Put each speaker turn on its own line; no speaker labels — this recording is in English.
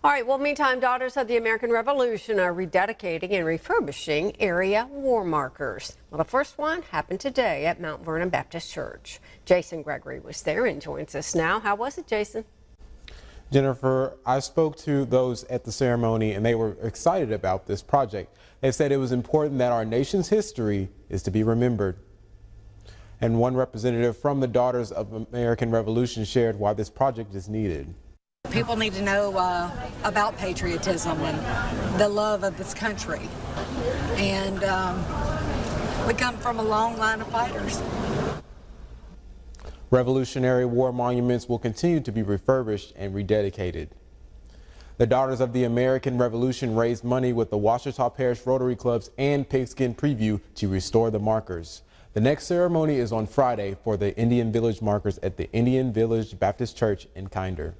All right, well, meantime, Daughters of the American Revolution are rededicating and refurbishing area war markers. Well, the first one happened today at Mount Vernon Baptist Church. Jason Gregory was there and joins us now. How was it, Jason?
Jennifer, I spoke to those at the ceremony and they were excited about this project. They said it was important that our nation's history is to be remembered. And one representative from the Daughters of the American Revolution shared why this project is needed.
People need to know about patriotism and the love of this country. And we come from a long line of fighters.
Revolutionary War monuments will continue to be refurbished and rededicated. The Daughters of the American Revolution raised money with the Ouachita Parish Rotary Clubs and Pigskin Preview to restore the markers. The next ceremony is on Friday for the Indian Village markers at the Indian Village Baptist Church in Kinder.